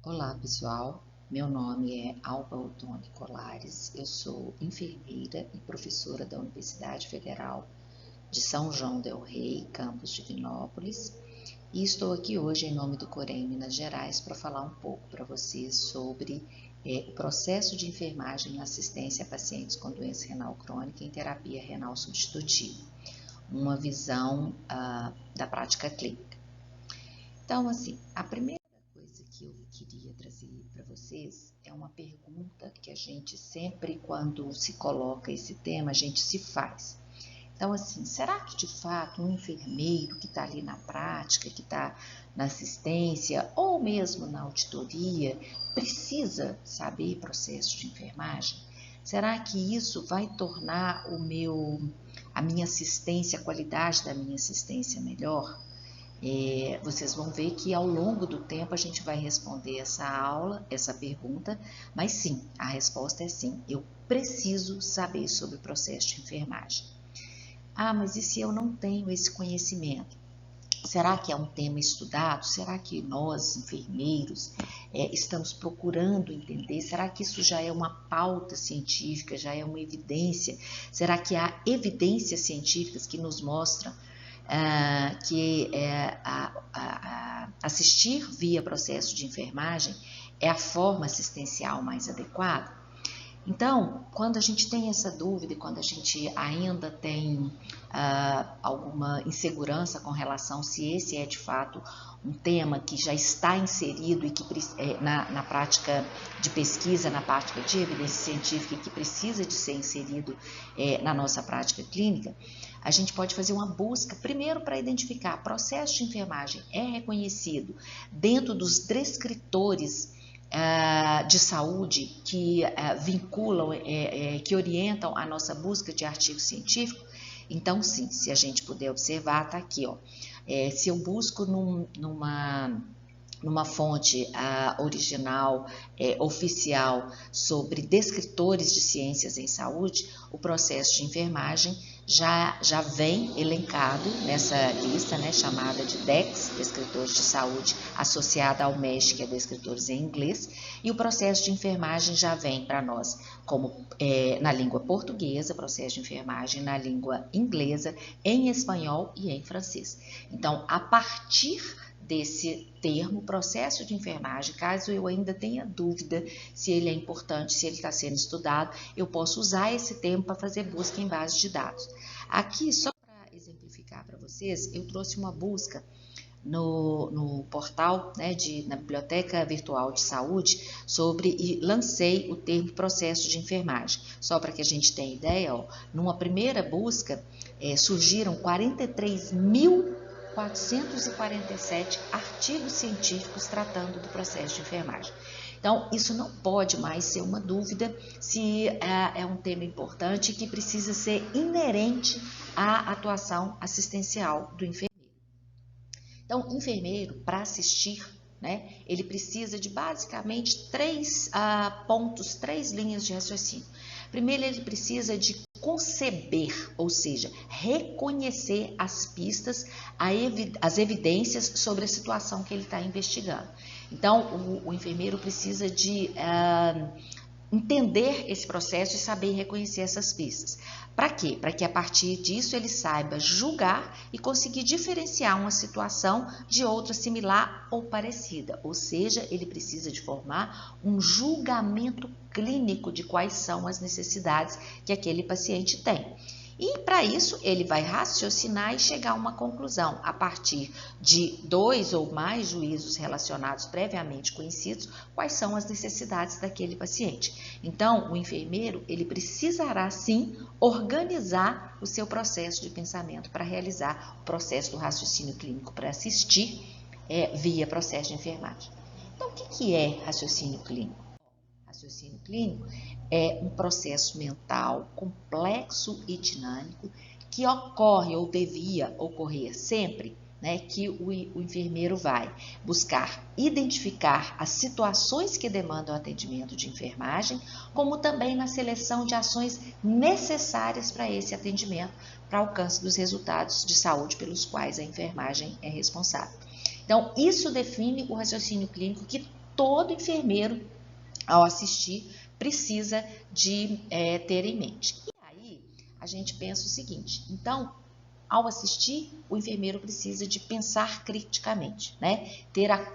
Olá pessoal, meu nome é Alba Ottoni Colares, eu sou enfermeira e professora da Universidade Federal de São João del Rei, campus Divinópolis, e estou aqui hoje em nome do Corém Minas Gerais para falar um pouco para vocês sobre o processo de enfermagem na assistência a pacientes com doença renal crônica em terapia renal substitutiva, uma visão da prática clínica. Então, assim, a primeira coisa que eu queria trazer para vocês é uma pergunta que a gente sempre, quando se coloca esse tema, a gente se faz. Então, assim, será que de fato um enfermeiro que está ali na prática, que está na assistência ou mesmo na auditoria, precisa saber processo de enfermagem? Será que isso vai tornar a minha assistência, a qualidade da minha assistência melhor? Vocês vão ver que ao longo do tempo a gente vai responder essa pergunta, mas sim, a resposta é sim, eu preciso saber sobre o processo de enfermagem. Ah, mas e se eu não tenho esse conhecimento? Será que é um tema estudado? Será que nós, enfermeiros, estamos procurando entender? Será que isso já é uma pauta científica, já é uma evidência? Será que há evidências científicas que nos mostram que assistir via processo de enfermagem é a forma assistencial mais adequada? Então, quando a gente tem essa dúvida e quando a gente ainda tem alguma insegurança com relação se esse é de fato um tema que já está inserido e que na prática de pesquisa, na prática de evidência científica e que precisa de ser inserido na nossa prática clínica, a gente pode fazer uma busca, primeiro para identificar processo de enfermagem é reconhecido dentro dos descritores de saúde que vinculam, que orientam a nossa busca de artigo científico. Então, sim, se a gente puder observar, está aqui, ó. Se eu busco numa fonte original, oficial, sobre descritores de ciências em saúde, o processo de enfermagem já vem elencado nessa lista, né, chamada de DEX, Descritores de Saúde, associada ao MESH, que é Descritores em Inglês, e o processo de enfermagem já vem para nós como na língua portuguesa, processo de enfermagem na língua inglesa, em espanhol e em francês. Então, a partir desse termo, processo de enfermagem, caso eu ainda tenha dúvida se ele é importante, se ele está sendo estudado, eu posso usar esse termo para fazer busca em base de dados. Aqui, só para exemplificar para vocês, eu trouxe uma busca no portal, né, na Biblioteca Virtual de Saúde, e lancei o termo processo de enfermagem. Só para que a gente tenha ideia, ó, numa primeira busca surgiram 43.447 artigos científicos tratando do processo de enfermagem. Então, isso não pode mais ser uma dúvida se é um tema importante que precisa ser inerente à atuação assistencial do enfermeiro. Então, enfermeiro, para assistir, né, ele precisa de basicamente três pontos, três linhas de raciocínio. Primeiro, ele precisa de conceber, ou seja, reconhecer as pistas, as evidências sobre a situação que ele está investigando. Então, o enfermeiro precisa de entender esse processo e saber reconhecer essas pistas. Para quê? Para que a partir disso ele saiba julgar e conseguir diferenciar uma situação de outra similar ou parecida. Ou seja, ele precisa de formar um julgamento clínico de quais são as necessidades que aquele paciente tem. E para isso ele vai raciocinar e chegar a uma conclusão a partir de 2 ou mais juízos relacionados previamente conhecidos, quais são as necessidades daquele paciente. Então, o enfermeiro ele precisará sim organizar o seu processo de pensamento para realizar o processo do raciocínio clínico para assistir via processo de enfermagem. Então, o que é raciocínio clínico? Raciocínio clínico é um processo mental complexo e dinâmico que ocorre ou devia ocorrer sempre, né, que o enfermeiro vai buscar identificar as situações que demandam atendimento de enfermagem, como também na seleção de ações necessárias para esse atendimento, para alcance dos resultados de saúde pelos quais a enfermagem é responsável. Então, isso define o raciocínio clínico que todo enfermeiro, ao assistir, precisa de ter em mente. E aí, a gente pensa o seguinte, então, ao assistir, o enfermeiro precisa de pensar criticamente, né? Ter a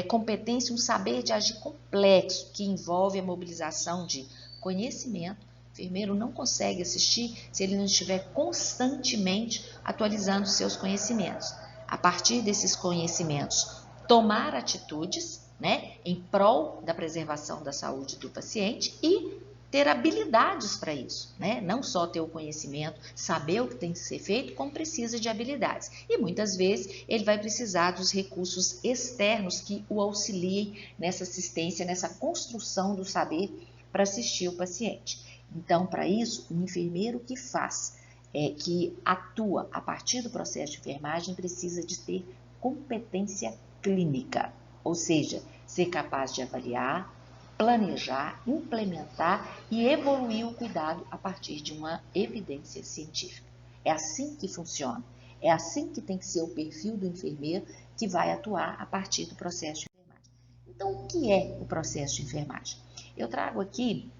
competência, um saber de agir complexo, que envolve a mobilização de conhecimento. O enfermeiro não consegue assistir se ele não estiver constantemente atualizando seus conhecimentos. A partir desses conhecimentos, tomar atitudes, né, em prol da preservação da saúde do paciente e ter habilidades para isso, né? Não só ter o conhecimento, saber o que tem que ser feito, como precisa de habilidades. E muitas vezes ele vai precisar dos recursos externos que o auxiliem nessa assistência, nessa construção do saber para assistir o paciente. Então, para isso, o enfermeiro que atua a partir do processo de enfermagem, precisa de ter competência clínica, ou seja, ser capaz de avaliar, planejar, implementar e evoluir o cuidado a partir de uma evidência científica. É assim que funciona, é assim que tem que ser o perfil do enfermeiro que vai atuar a partir do processo de enfermagem. Então, o que é o processo de enfermagem? Eu trago aqui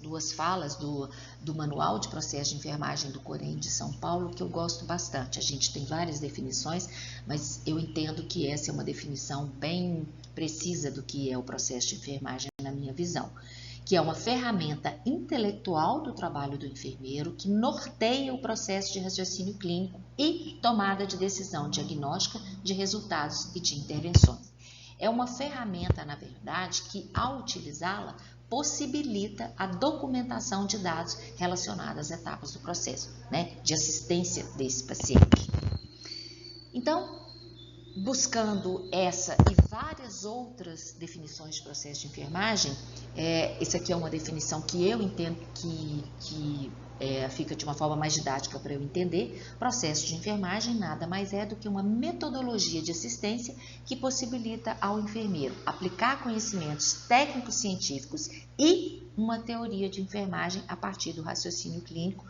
duas falas do Manual de Processo de Enfermagem do Corém de São Paulo, que eu gosto bastante. A gente tem várias definições, mas eu entendo que essa é uma definição bem precisa do que é o processo de enfermagem na minha visão, que é uma ferramenta intelectual do trabalho do enfermeiro que norteia o processo de raciocínio clínico e tomada de decisão diagnóstica de resultados e de intervenções. É uma ferramenta, na verdade, que ao utilizá-la, possibilita a documentação de dados relacionados às etapas do processo, né, de assistência desse paciente. Então, buscando essa e várias outras definições de processo de enfermagem, essa aqui é uma definição que eu entendo que fica de uma forma mais didática para eu entender. Processo de enfermagem nada mais é do que uma metodologia de assistência que possibilita ao enfermeiro aplicar conhecimentos técnicos científicos e uma teoria de enfermagem a partir do raciocínio clínico,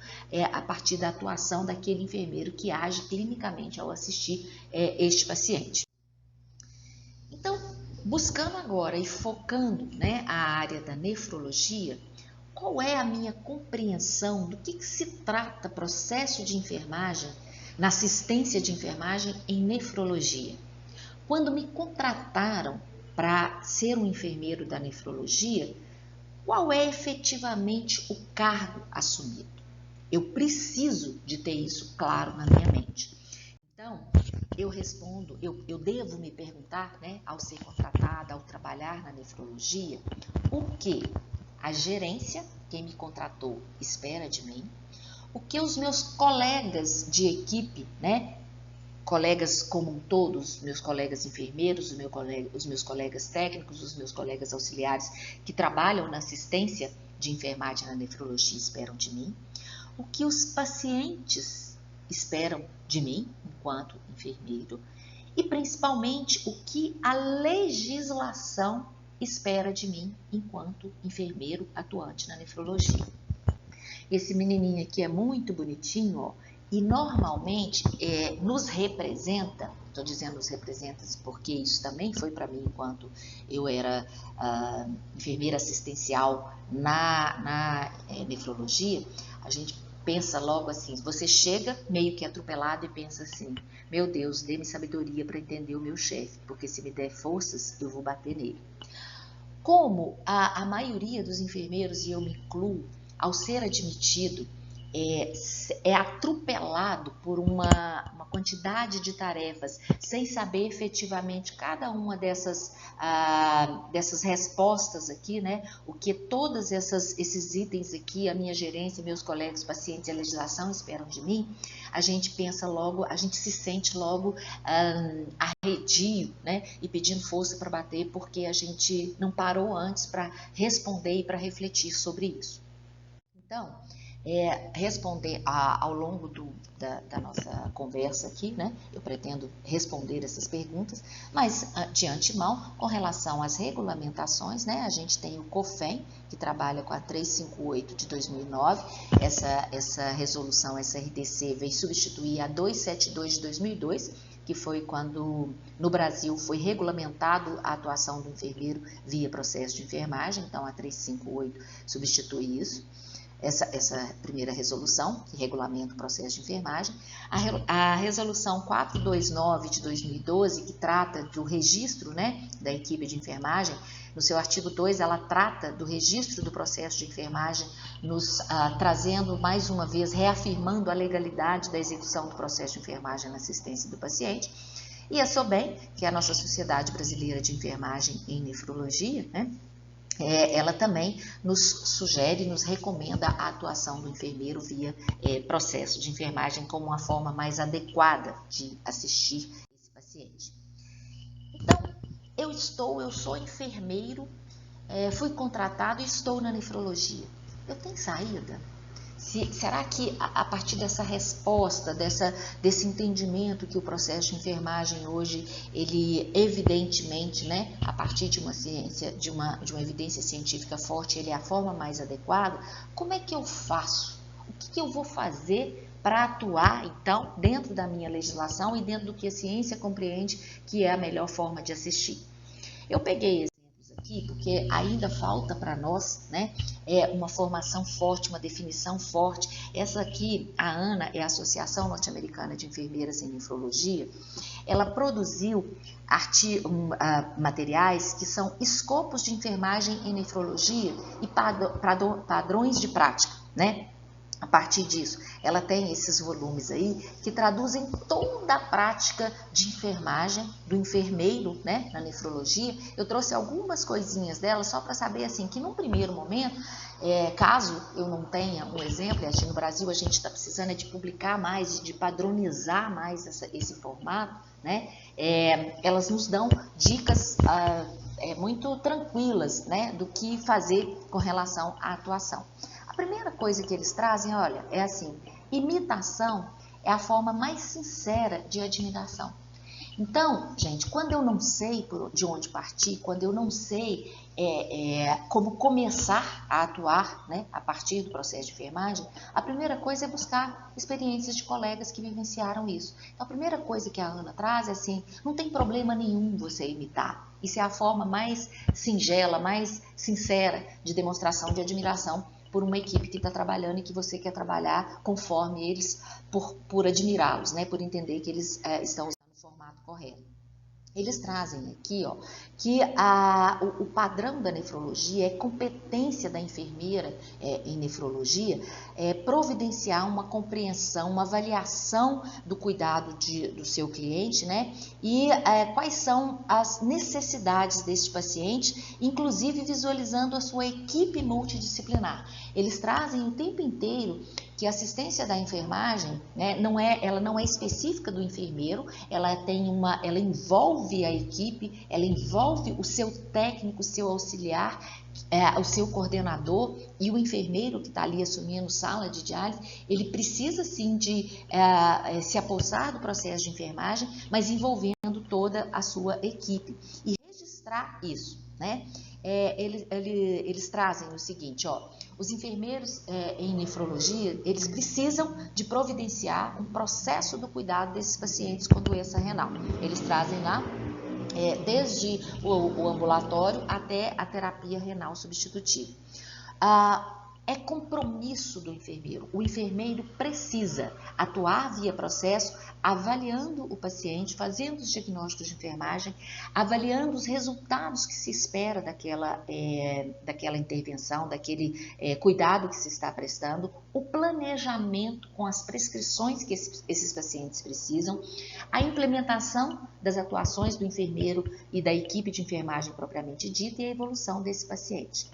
a partir da atuação daquele enfermeiro que age clinicamente ao assistir este paciente. Então, buscando agora e focando, né, a área da nefrologia, qual é a minha compreensão do que se trata processo de enfermagem na assistência de enfermagem em nefrologia? Quando me contrataram para ser um enfermeiro da nefrologia, qual é efetivamente o cargo assumido? Eu preciso de ter isso claro na minha mente. Então, eu respondo, eu devo me perguntar, né, ao ser contratada, ao trabalhar na nefrologia, o que a gerência, quem me contratou, espera de mim, o que os meus colegas de equipe, né, colegas como todos, meus colegas enfermeiros, os meus colegas técnicos, os meus colegas auxiliares que trabalham na assistência de enfermagem na nefrologia esperam de mim, o que os pacientes esperam de mim enquanto enfermeiro e principalmente o que a legislação espera de mim enquanto enfermeiro atuante na nefrologia. Esse menininho aqui é muito bonitinho, ó, e normalmente nos representa, estou dizendo nos representa porque isso também foi para mim enquanto eu era enfermeira assistencial na nefrologia. A gente pensa logo assim, você chega meio que atropelado e pensa assim, meu Deus, dê-me sabedoria para entender o meu chefe, porque se me der forças, eu vou bater nele. Como a maioria dos enfermeiros, e eu me incluo, ao ser admitido, é atropelado por uma quantidade de tarefas, sem saber efetivamente cada uma dessas respostas aqui, né? O que todos esses itens aqui, a minha gerência, meus colegas, pacientes e a legislação esperam de mim, a gente pensa logo, a gente se sente logo arredio, né? E pedindo força para bater, porque a gente não parou antes para responder e para refletir sobre isso. Então, responder ao longo da nossa conversa aqui, né? Eu pretendo responder essas perguntas, mas de antemão, com relação às regulamentações, né? A gente tem o COFEM, que trabalha com a 358 de 2009, essa resolução, essa RDC, veio substituir a 272 de 2002, que foi quando no Brasil foi regulamentado a atuação do enfermeiro via processo de enfermagem, então a 358 substitui isso. Essa primeira resolução, que regulamenta o processo de enfermagem. A resolução 429 de 2012, que trata do registro, né, da equipe de enfermagem, no seu artigo 2, ela trata do registro do processo de enfermagem, nos trazendo mais uma vez, reafirmando a legalidade da execução do processo de enfermagem na assistência do paciente. E a SOBEM, que é a nossa Sociedade Brasileira de Enfermagem em Nefrologia, né, ela também nos sugere, nos recomenda a atuação do enfermeiro via processo de enfermagem como uma forma mais adequada de assistir esse paciente. Então, eu sou enfermeiro, fui contratado e estou na nefrologia. Eu tenho saída? Será que a partir dessa resposta, desse entendimento que o processo de enfermagem hoje, ele evidentemente, né, a partir de uma ciência, de uma evidência científica forte, ele é a forma mais adequada, como é que eu faço? O que eu vou fazer para atuar, então, dentro da minha legislação e dentro do que a ciência compreende que é a melhor forma de assistir? Eu peguei aqui, porque ainda falta para nós, né, uma formação forte, uma definição forte. Essa aqui, a ANA, é a Associação Norte-Americana de Enfermeiras em Nefrologia, ela produziu materiais que são escopos de enfermagem em nefrologia e padrões de prática, né? A partir disso, ela tem esses volumes aí que traduzem toda a prática de enfermagem do enfermeiro, né, na nefrologia. Eu trouxe algumas coisinhas dela só para saber assim que num primeiro momento, caso eu não tenha um exemplo, no Brasil a gente está precisando de publicar mais, de padronizar mais esse formato, né? Elas nos dão dicas muito tranquilas, né, do que fazer com relação à atuação. A primeira coisa que eles trazem, olha, é assim, imitação é a forma mais sincera de admiração. Então, gente, quando eu não sei de onde partir, quando eu não sei como começar a atuar, né, a partir do processo de enfermagem, a primeira coisa é buscar experiências de colegas que vivenciaram isso. Então, a primeira coisa que a Ana traz é assim, não tem problema nenhum você imitar. Isso é a forma mais singela, mais sincera de demonstração de admiração por uma equipe que está trabalhando e que você quer trabalhar conforme eles, por admirá-los, né, por entender que eles estão usando o formato correto. Eles trazem aqui, ó, que o padrão da nefrologia é competência da enfermeira em nefrologia, providenciar uma compreensão, uma avaliação do cuidado do seu cliente, né? E quais são as necessidades deste paciente, inclusive visualizando a sua equipe multidisciplinar. Eles trazem o tempo inteiro que a assistência da enfermagem, né, ela não é específica do enfermeiro, ela envolve a equipe, ela envolve o seu técnico, o seu auxiliar, o seu coordenador e o enfermeiro que está ali assumindo sala de diálise. Ele precisa sim de se apossar do processo de enfermagem, mas envolvendo toda a sua equipe e registrar isso, né? Eles trazem o seguinte, ó, os enfermeiros em nefrologia, eles precisam de providenciar um processo do cuidado desses pacientes com doença renal. Eles trazem lá desde o ambulatório até a terapia renal substitutiva. É compromisso do enfermeiro. O enfermeiro precisa atuar via processo, avaliando o paciente, fazendo os diagnósticos de enfermagem, avaliando os resultados que se espera daquela intervenção, daquele cuidado que se está prestando, o planejamento com as prescrições que esses pacientes precisam, a implementação das atuações do enfermeiro e da equipe de enfermagem propriamente dita e a evolução desse paciente.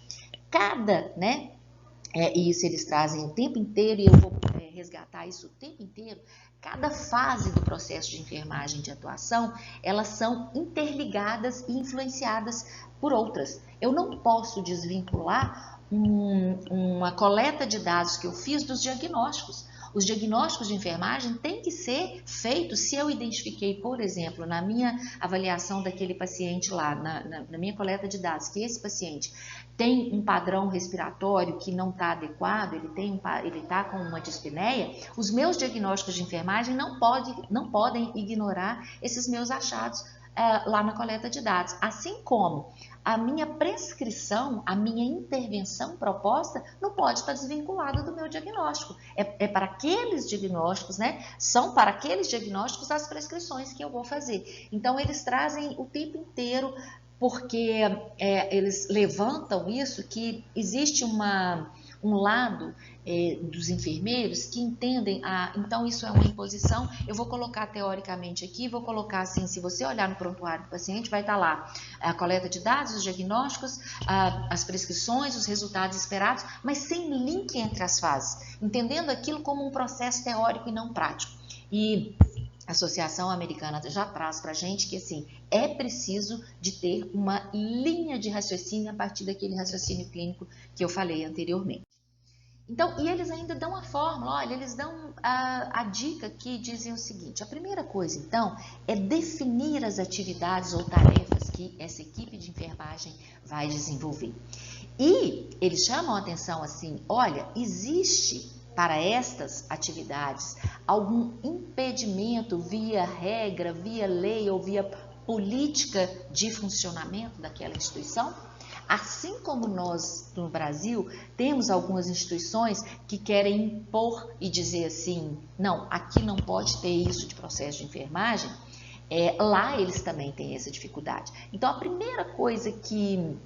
E isso eles trazem o tempo inteiro e eu vou resgatar isso o tempo inteiro. Cada fase do processo de enfermagem de atuação, elas são interligadas e influenciadas por outras. Eu não posso desvincular uma coleta de dados que eu fiz dos diagnósticos. Os diagnósticos de enfermagem têm que ser feitos se eu identifiquei, por exemplo, na minha avaliação daquele paciente lá, na minha coleta de dados, que esse paciente tem um padrão respiratório que não está adequado, ele está com uma dispneia, os meus diagnósticos de enfermagem não podem ignorar esses meus achados lá na coleta de dados. Assim como a minha prescrição, a minha intervenção proposta não pode estar desvinculada do meu diagnóstico. É para aqueles diagnósticos, né? São para aqueles diagnósticos as prescrições que eu vou fazer. Então, eles trazem o tempo inteiro, porque eles levantam isso, que existe um lado dos enfermeiros que entendem, então isso é uma imposição, eu vou colocar teoricamente aqui, vou colocar assim, se você olhar no prontuário do paciente, vai estar lá a coleta de dados, os diagnósticos, as prescrições, os resultados esperados, mas sem link entre as fases, entendendo aquilo como um processo teórico e não prático. E a Associação Americana já traz para a gente que assim, é preciso de ter uma linha de raciocínio a partir daquele raciocínio clínico que eu falei anteriormente. Então, e eles ainda dão a fórmula, olha, eles dão a dica que dizem o seguinte, a primeira coisa, então, é definir as atividades ou tarefas que essa equipe de enfermagem vai desenvolver. E eles chamam a atenção assim, olha, existe para estas atividades algum impedimento via regra, via lei ou via política de funcionamento daquela instituição? Assim como nós no Brasil temos algumas instituições que querem impor e dizer assim, não, aqui não pode ter isso de processo de enfermagem, lá eles também têm essa dificuldade. Então a primeira coisa que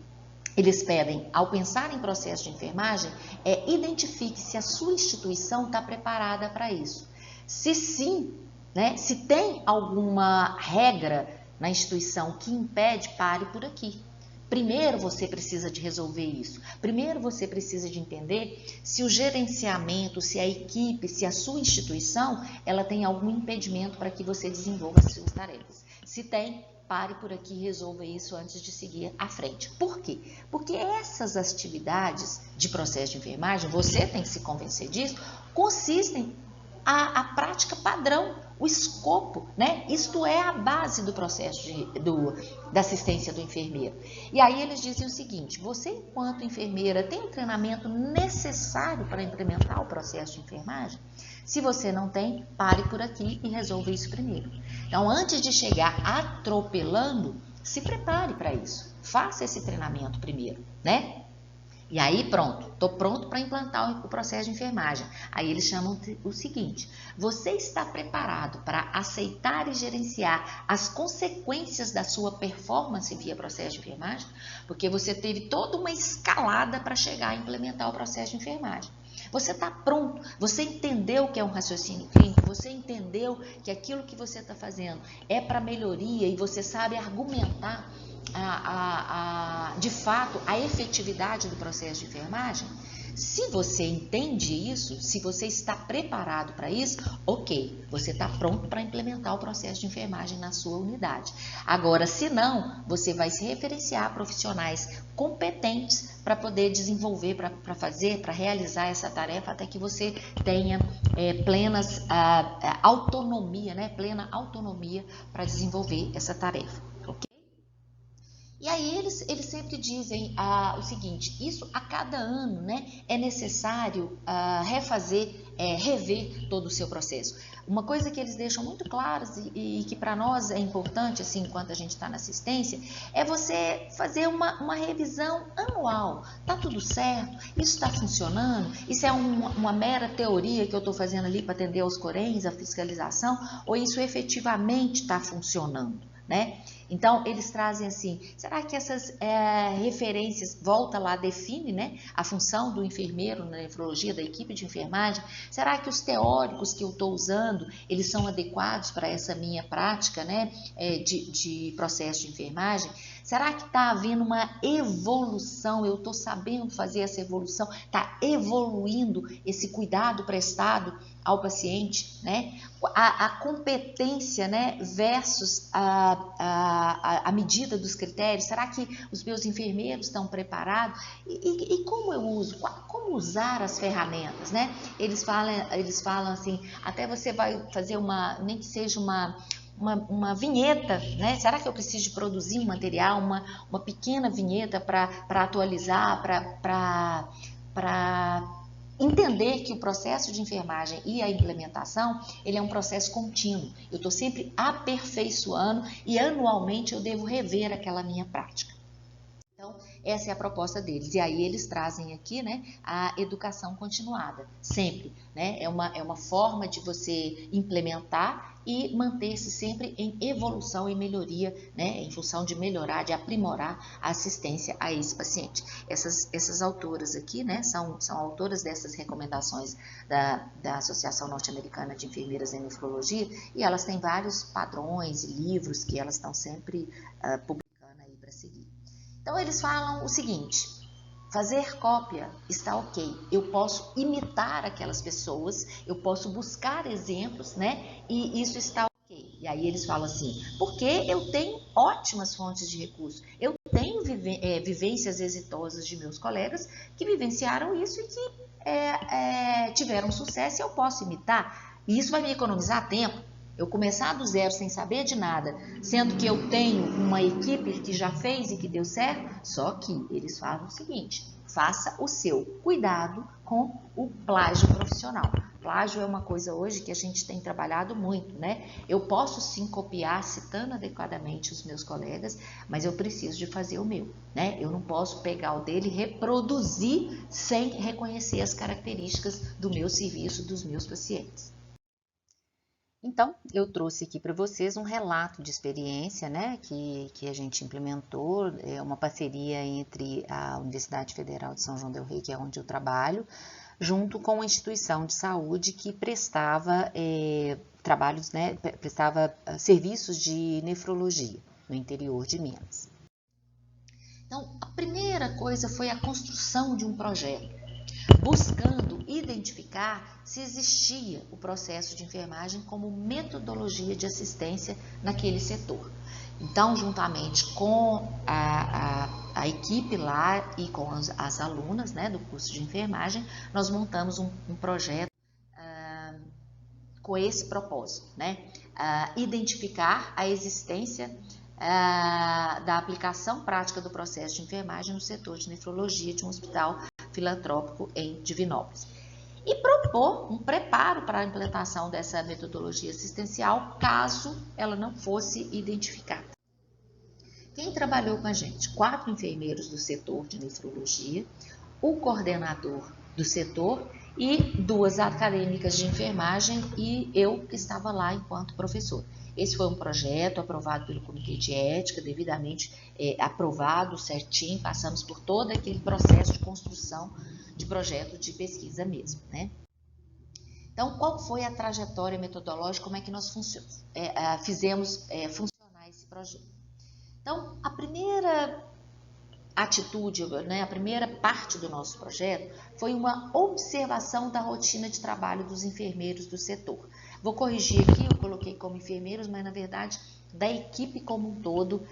eles pedem ao pensar em processo de enfermagem é identifique se a sua instituição está preparada para isso. Se sim, né, se tem alguma regra na instituição que impede, pare por aqui. Primeiro você precisa de resolver isso. Primeiro você precisa de entender se o gerenciamento, se a equipe, se a sua instituição, ela tem algum impedimento para que você desenvolva as suas tarefas. Se tem, pare por aqui e resolva isso antes de seguir à frente. Por quê? Porque essas atividades de processo de enfermagem, você tem que se convencer disso, consistem a prática padrão, o escopo, né? Isto é a base do processo da assistência do enfermeiro. E aí eles dizem o seguinte, você enquanto enfermeira tem o treinamento necessário para implementar o processo de enfermagem? Se você não tem, pare por aqui e resolva isso primeiro. Então, antes de chegar atropelando, se prepare para isso. Faça esse treinamento primeiro, né? E aí pronto, estou pronto para implantar o processo de enfermagem. Aí eles chamam o seguinte, você está preparado para aceitar e gerenciar as consequências da sua performance via processo de enfermagem? Porque você teve toda uma escalada para chegar a implementar o processo de enfermagem. Você está pronto, você entendeu o que é um raciocínio clínico, você entendeu que aquilo que você está fazendo é para melhoria e você sabe argumentar de fato a efetividade do processo de enfermagem? Se você entende isso, se você está preparado para isso, ok, você está pronto para implementar o processo de enfermagem na sua unidade. Agora, se não, você vai se referenciar a profissionais competentes para poder desenvolver, para realizar essa tarefa, até que você tenha autonomia, né? Plena autonomia para desenvolver essa tarefa. E aí eles sempre dizem o seguinte, isso a cada ano, né, é necessário rever todo o seu processo. Uma coisa que eles deixam muito claras e que para nós é importante, assim, enquanto a gente está na assistência, é você fazer uma revisão anual. Tá tudo certo? Isso está funcionando? Isso é uma mera teoria que eu estou fazendo ali para atender aos coréns, a fiscalização, ou isso efetivamente está funcionando, né? Então, eles trazem assim, será que essas referências, volta lá, define, né, a função do enfermeiro na nefrologia, da equipe de enfermagem? Será que os teóricos que eu estou usando, eles são adequados para essa minha prática, né, de processo de enfermagem? Será que está havendo uma evolução? Eu estou sabendo fazer essa evolução? Está evoluindo esse cuidado prestado ao paciente, né? A competência, né, versus a medida dos critérios. Será que os meus enfermeiros estão preparados? E como eu uso? Como usar as ferramentas, né? Eles falam assim, até você vai fazer nem que seja uma vinheta, né? Será que eu preciso de produzir um material, uma pequena vinheta para atualizar, para entender que o processo de enfermagem e a implementação, ele é um processo contínuo. Eu estou sempre aperfeiçoando e anualmente eu devo rever aquela minha prática. Então, essa é a proposta deles. E aí eles trazem aqui, né, a educação continuada, sempre, né? É uma forma de você implementar e manter-se sempre em evolução e melhoria, né, em função de melhorar, de aprimorar a assistência a esse paciente. Essas autoras aqui, né, são autoras dessas recomendações da Associação Norte-Americana de Enfermeiras em Nefrologia, e elas têm vários padrões e livros que elas estão sempre publicando aí para seguir. Então, eles falam o seguinte: fazer cópia está ok, eu posso imitar aquelas pessoas, eu posso buscar exemplos, né? E isso está ok. E aí eles falam assim, porque eu tenho ótimas fontes de recursos, eu tenho vivências exitosas de meus colegas que vivenciaram isso e que tiveram sucesso e eu posso imitar. E isso vai me economizar tempo. Eu começar do zero sem saber de nada, sendo que eu tenho uma equipe que já fez e que deu certo, só que eles falam o seguinte: faça o seu, cuidado com o plágio profissional. Plágio é uma coisa hoje que a gente tem trabalhado muito, né? Eu posso sim copiar citando adequadamente os meus colegas, mas eu preciso de fazer o meu, né? Eu não posso pegar o dele e reproduzir sem reconhecer as características do meu serviço, dos meus pacientes. Então, eu trouxe aqui para vocês um relato de experiência, né, que a gente implementou, uma parceria entre a Universidade Federal de São João del Rei, que é onde eu trabalho, junto com uma instituição de saúde que prestava trabalhos, né, prestava serviços de nefrologia no interior de Minas. Então, a primeira coisa foi a construção de um projeto, buscando identificar se existia o processo de enfermagem como metodologia de assistência naquele setor. Então, juntamente com a equipe lá e com as alunas, né, do curso de enfermagem, nós montamos um projeto com esse propósito, né? Identificar a existência da aplicação prática do processo de enfermagem no setor de nefrologia de um hospital filantrópico em Divinópolis. E propor um preparo para a implantação dessa metodologia assistencial, caso ela não fosse identificada. Quem trabalhou com a gente? 4 enfermeiros do setor de nefrologia, o coordenador do setor e 2 acadêmicas de enfermagem e eu que estava lá enquanto professor. Esse foi um projeto aprovado pelo Comitê de Ética, devidamente aprovado, certinho, passamos por todo aquele processo de construção de projeto de pesquisa mesmo, né? Então, qual foi a trajetória metodológica, como é que nós fizemos funcionar esse projeto? Então, a primeira atitude, né, a primeira parte do nosso projeto foi uma observação da rotina de trabalho dos enfermeiros do setor. Vou corrigir aqui, eu coloquei como enfermeiros, mas na verdade da equipe como um todo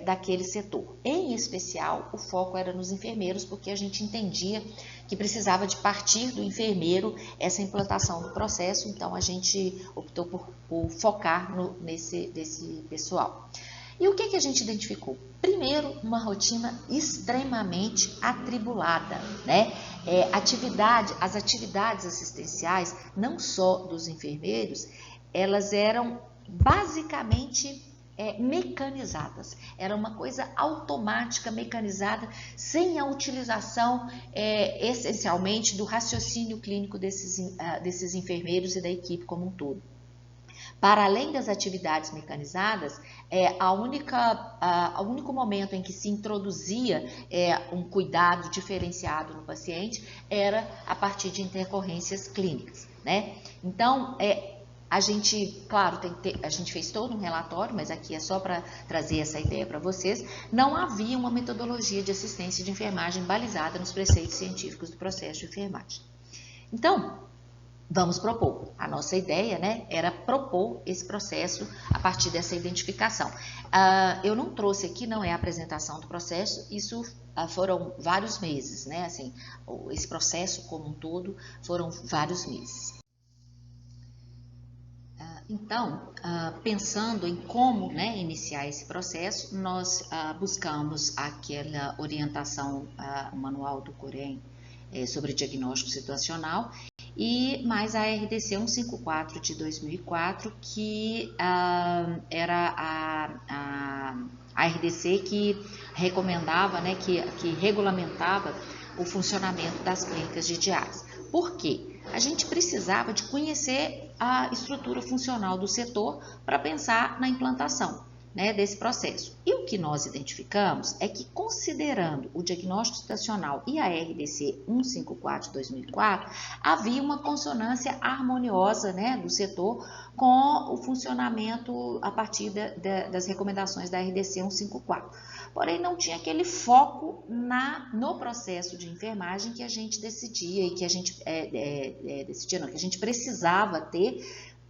daquele setor. Em especial, o foco era nos enfermeiros, porque a gente entendia que precisava de partir do enfermeiro essa implantação do processo, então a gente optou por focar nesse pessoal. E o que a gente identificou? Primeiro, uma rotina extremamente atribulada, né? As atividades assistenciais, não só dos enfermeiros, elas eram basicamente mecanizadas. Era uma coisa automática, mecanizada, sem a utilização essencialmente do raciocínio clínico desses enfermeiros e da equipe como um todo. Para além das atividades mecanizadas, o único momento em que se introduzia um cuidado diferenciado no paciente era a partir de intercorrências clínicas, né? Então, a gente, claro, a gente fez todo um relatório, mas aqui é só para trazer essa ideia para vocês, não havia uma metodologia de assistência de enfermagem balizada nos preceitos científicos do processo de enfermagem. Então, vamos propor. A nossa ideia, né, era propor esse processo a partir dessa identificação. Eu não trouxe aqui, não é a apresentação do processo, isso foram vários meses, né, assim, esse processo como um todo foram vários meses. Então, pensando em como, né, iniciar esse processo, nós buscamos aquela orientação manual do Corém sobre diagnóstico situacional e mais a RDC 154 de 2004, que era a RDC que recomendava, né, que regulamentava o funcionamento das clínicas de diálise. Por quê? A gente precisava de conhecer a estrutura funcional do setor para pensar na implantação, né, desse processo. E o que nós identificamos é que, considerando o diagnóstico situacional e a RDC 154/2004, havia uma consonância harmoniosa, né, do setor com o funcionamento a partir das recomendações da RDC 154. Porém, não tinha aquele foco no processo de enfermagem que a gente decidia e que a gente decidia, não, que a gente precisava ter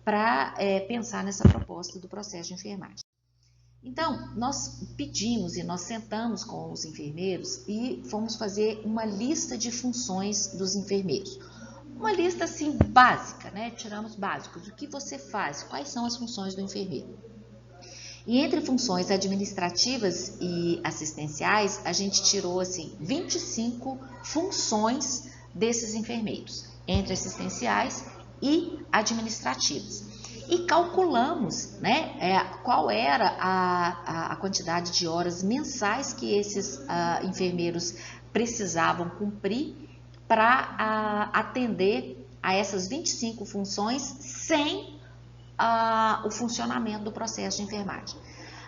para pensar nessa proposta do processo de enfermagem. Então, nós pedimos e nós sentamos com os enfermeiros e fomos fazer uma lista de funções dos enfermeiros. Uma lista assim básica, né? Tiramos básicos. O que você faz? Quais são as funções do enfermeiro? E entre funções administrativas e assistenciais, a gente tirou assim 25 funções desses enfermeiros, entre assistenciais e administrativas. E calculamos, né, qual era a quantidade de horas mensais que esses enfermeiros precisavam cumprir para atender a essas 25 funções sem o funcionamento do processo de enfermagem.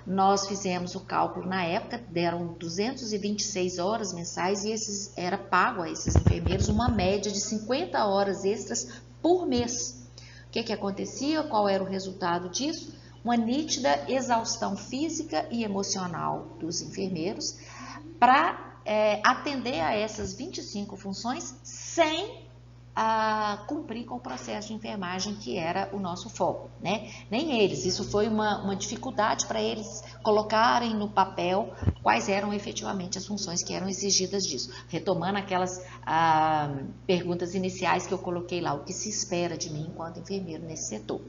Nós fizemos o cálculo na época, deram 226 horas mensais e era pago a esses enfermeiros uma média de 50 horas extras por mês. O que acontecia? Qual era o resultado disso? Uma nítida exaustão física e emocional dos enfermeiros para atender a essas 25 funções sem cumprir com o processo de enfermagem que era o nosso foco, né? Nem eles, isso foi uma dificuldade para eles colocarem no papel quais eram efetivamente as funções que eram exigidas disso. Retomando aquelas perguntas iniciais que eu coloquei lá, o que se espera de mim enquanto enfermeiro nesse setor?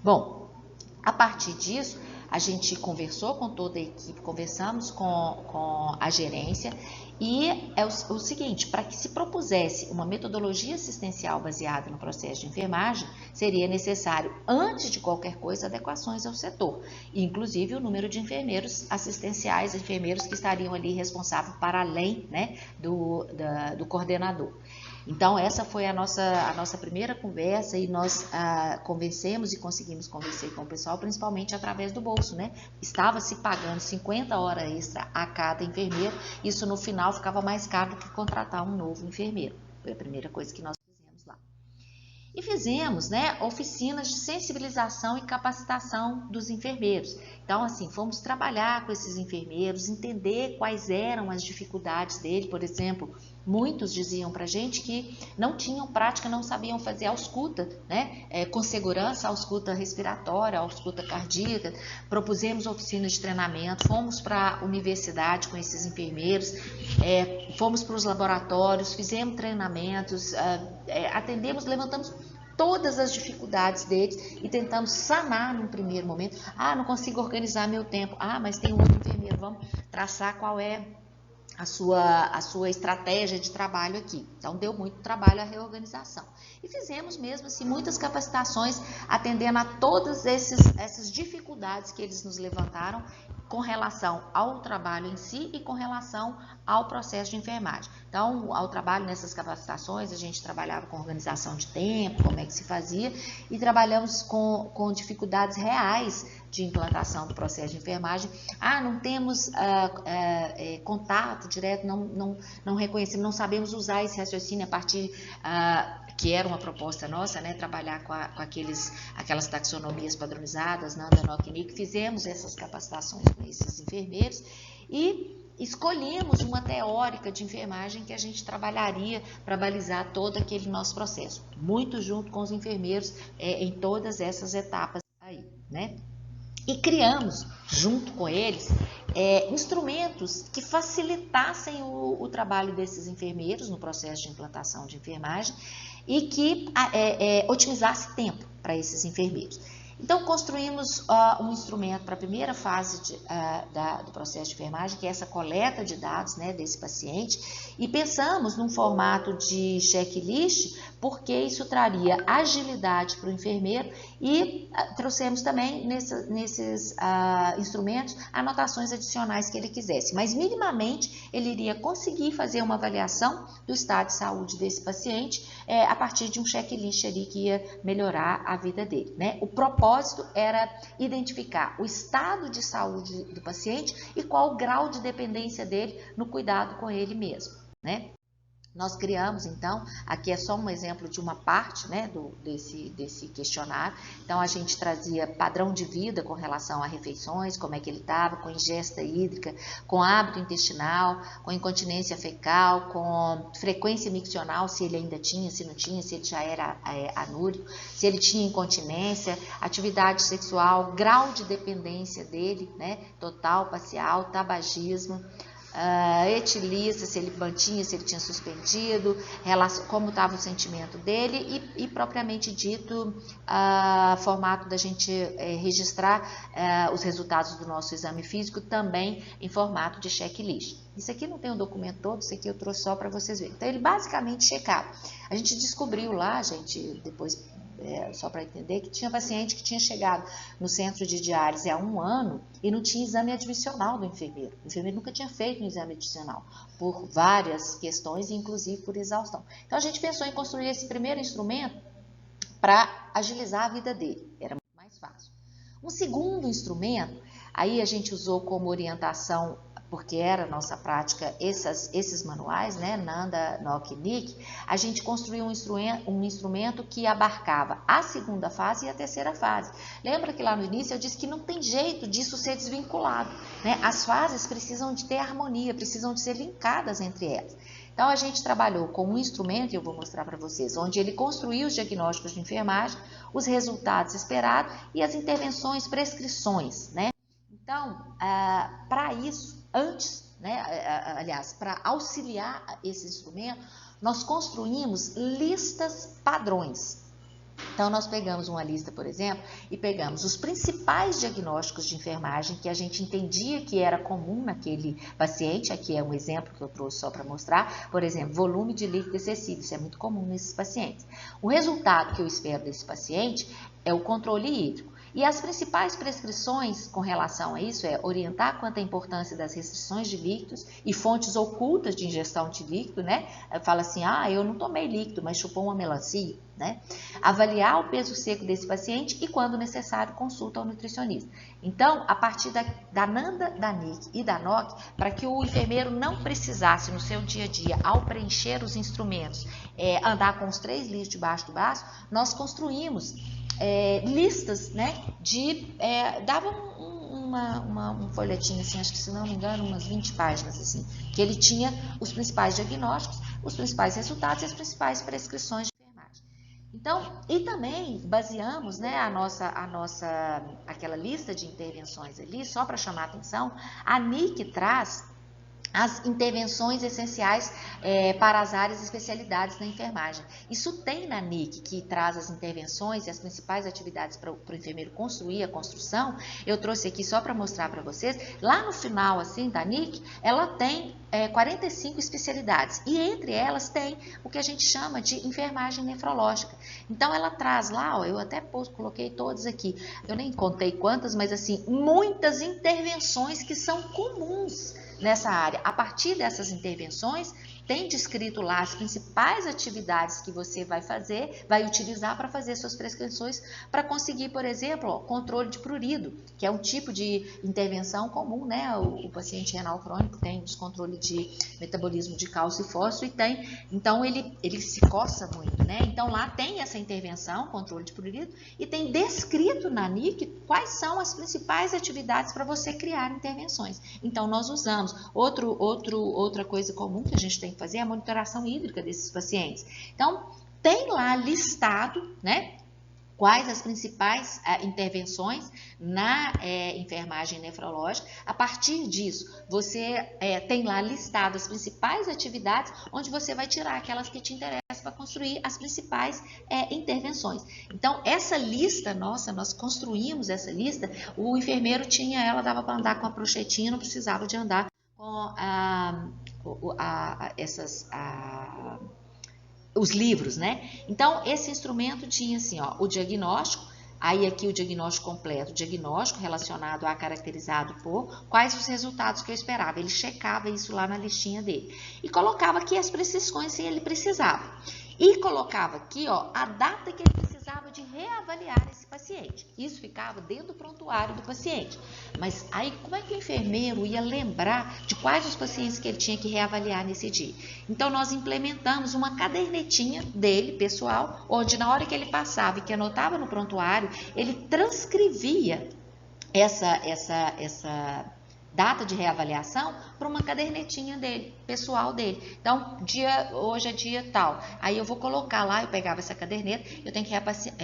Bom, a partir disso, a gente conversou com toda a equipe, conversamos com a gerência e é o seguinte, para que se propusesse uma metodologia assistencial baseada no processo de enfermagem, seria necessário, antes de qualquer coisa, adequações ao setor, inclusive o número de enfermeiros assistenciais, enfermeiros que estariam ali responsáveis para além, né, do coordenador. Então, essa foi a nossa primeira conversa e nós convencemos e conseguimos convencer com o pessoal, principalmente através do bolso, né? Estava se pagando 50 horas extra a cada enfermeiro, isso no final ficava mais caro do que contratar um novo enfermeiro. Foi a primeira coisa que nós fizemos lá. E fizemos, né, oficinas de sensibilização e capacitação dos enfermeiros. Então, assim, fomos trabalhar com esses enfermeiros, entender quais eram as dificuldades dele. Por exemplo, muitos diziam pra gente que não tinham prática, não sabiam fazer ausculta, né, com segurança, ausculta respiratória, ausculta cardíaca. Propusemos oficinas de treinamento, fomos para a universidade com esses enfermeiros, fomos para os laboratórios, fizemos treinamentos, atendemos, levantamos todas as dificuldades deles e tentamos sanar num primeiro momento. Não consigo organizar meu tempo. Mas tem um outro enfermeiro, vamos traçar qual é a sua estratégia de trabalho aqui. Então, deu muito trabalho a reorganização. E fizemos mesmo assim muitas capacitações atendendo a todas essas dificuldades que eles nos levantaram com relação ao trabalho em si e com relação ao processo de enfermagem. Então, ao trabalho nessas capacitações, a gente trabalhava com organização de tempo, como é que se fazia, e trabalhamos com dificuldades reais de implantação do processo de enfermagem. Não temos contato direto, não reconhecemos, não sabemos usar esse raciocínio a partir que era uma proposta nossa, né, trabalhar com aquelas taxonomias padronizadas, da NOC-NIC. Fizemos essas capacitações com esses enfermeiros e escolhemos uma teórica de enfermagem que a gente trabalharia para balizar todo aquele nosso processo, muito junto com os enfermeiros em todas essas etapas aí, né? E criamos, junto com eles, instrumentos que facilitassem o trabalho desses enfermeiros no processo de implantação de enfermagem e que otimizasse tempo para esses enfermeiros. Então, construímos um instrumento para a primeira fase do processo de enfermagem, que é essa coleta de dados, né, desse paciente, e pensamos num formato de checklist, porque isso traria agilidade para o enfermeiro e trouxemos também nesses instrumentos anotações adicionais que ele quisesse. Mas, minimamente, ele iria conseguir fazer uma avaliação do estado de saúde desse paciente a partir de um checklist ali que ia melhorar a vida dele, né? O propósito era identificar o estado de saúde do paciente e qual o grau de dependência dele no cuidado com ele mesmo, né? Nós criamos, então, aqui é só um exemplo de uma parte, né, desse questionário. Então, a gente trazia padrão de vida com relação a refeições, como é que ele estava, com ingesta hídrica, com hábito intestinal, com incontinência fecal, com frequência miccional, se ele ainda tinha, se não tinha, se ele já era anúrico, se ele tinha incontinência, atividade sexual, grau de dependência dele, né, total, parcial, tabagismo, etilista, se ele mantinha, se ele tinha suspendido, como estava o sentimento dele e propriamente dito, formato da gente registrar os resultados do nosso exame físico também em formato de checklist. Isso aqui não tem o documento todo, isso aqui eu trouxe só para vocês verem. Então, ele basicamente checava. A gente descobriu lá, gente, depois, só para entender, que tinha paciente que tinha chegado no centro de diálise há 1 ano e não tinha exame adicional do enfermeiro. O enfermeiro nunca tinha feito um exame adicional, por várias questões, inclusive por exaustão. Então, a gente pensou em construir esse primeiro instrumento para agilizar a vida dele, era muito mais fácil. Um segundo instrumento, aí a gente usou como orientação, porque era a nossa prática, esses manuais, né, Nanda, NOC e NIC, a gente construiu um instrumento que abarcava a segunda fase e a terceira fase. Lembra que lá no início eu disse que não tem jeito disso ser desvinculado, né? As fases precisam de ter harmonia, precisam de ser linkadas entre elas. Então, a gente trabalhou com um instrumento, e eu vou mostrar para vocês, onde ele construiu os diagnósticos de enfermagem, os resultados esperados e as intervenções, prescrições, né? Então, para isso, antes, né, aliás, para auxiliar esse instrumento, nós construímos listas padrões. Então, nós pegamos uma lista, por exemplo, e pegamos os principais diagnósticos de enfermagem que a gente entendia que era comum naquele paciente. Aqui é um exemplo que eu trouxe só para mostrar. Por exemplo, volume de líquido excessivo, isso é muito comum nesses pacientes. O resultado que eu espero desse paciente é o controle hídrico. E as principais prescrições com relação a isso é orientar quanto à importância das restrições de líquidos e fontes ocultas de ingestão de líquido, né? Fala assim, eu não tomei líquido, mas chupou uma melancia, né? Avaliar o peso seco desse paciente e, quando necessário, consulta ao nutricionista. Então, a partir da Nanda, da NIC e da NOC, para que o enfermeiro não precisasse, no seu dia a dia, ao preencher os instrumentos, andar com os 3 livros debaixo do braço, nós construímos listas, né, dava um folhetinho assim, acho que, se não me engano, umas 20 páginas assim, que ele tinha os principais diagnósticos, os principais resultados e as principais prescrições de enfermagem. Então, e também baseamos, né, aquela lista de intervenções ali, só para chamar a atenção, a NIC traz as intervenções essenciais para as áreas e especialidades da enfermagem. Isso tem na NIC, que traz as intervenções e as principais atividades para o enfermeiro construir a construção. Eu trouxe aqui só para mostrar para vocês. Lá no final, assim, da NIC, ela tem 45 especialidades. E entre elas tem o que a gente chama de enfermagem nefrológica. Então, ela traz lá, eu até coloquei todas aqui. Eu nem contei quantas, mas assim, muitas intervenções que são comuns nessa área. A partir dessas intervenções, tem descrito lá as principais atividades que você vai fazer, vai utilizar para fazer suas prescrições para conseguir, por exemplo, ó, controle de prurido, que é um tipo de intervenção comum, né? O paciente renal crônico tem descontrole de metabolismo de cálcio e fósforo e tem, então ele se coça muito, né? Então lá tem essa intervenção, controle de prurido, e tem descrito na NIC quais são as principais atividades para você criar intervenções. Então nós usamos. Outra coisa comum que a gente tem que fazer é a monitoração hídrica desses pacientes. Então, tem lá listado, né, quais as principais intervenções na enfermagem nefrológica. A partir disso, você tem lá listado as principais atividades, onde você vai tirar aquelas que te interessam para construir as principais intervenções. Então, essa lista nossa, nós construímos essa lista, o enfermeiro tinha ela, dava para andar com a pranchetinha, não precisava de andar com os livros, né? Então, esse instrumento tinha assim, ó, o diagnóstico, aí aqui o diagnóstico completo, o diagnóstico relacionado a caracterizado por quais os resultados que eu esperava. Ele checava isso lá na listinha dele e colocava aqui as prescrições que ele precisava. E colocava aqui, ó, a data que ele precisava de reavaliar esse paciente. Isso ficava dentro do prontuário do paciente. Mas aí, como é que o enfermeiro ia lembrar de quais os pacientes que ele tinha que reavaliar nesse dia? Então, nós implementamos uma cadernetinha dele, pessoal, onde na hora que ele passava e que anotava no prontuário, ele transcrevia essa data de reavaliação para uma cadernetinha dele, pessoal dele. Então, hoje é dia tal. Aí eu vou colocar lá, eu pegava essa caderneta, eu tenho que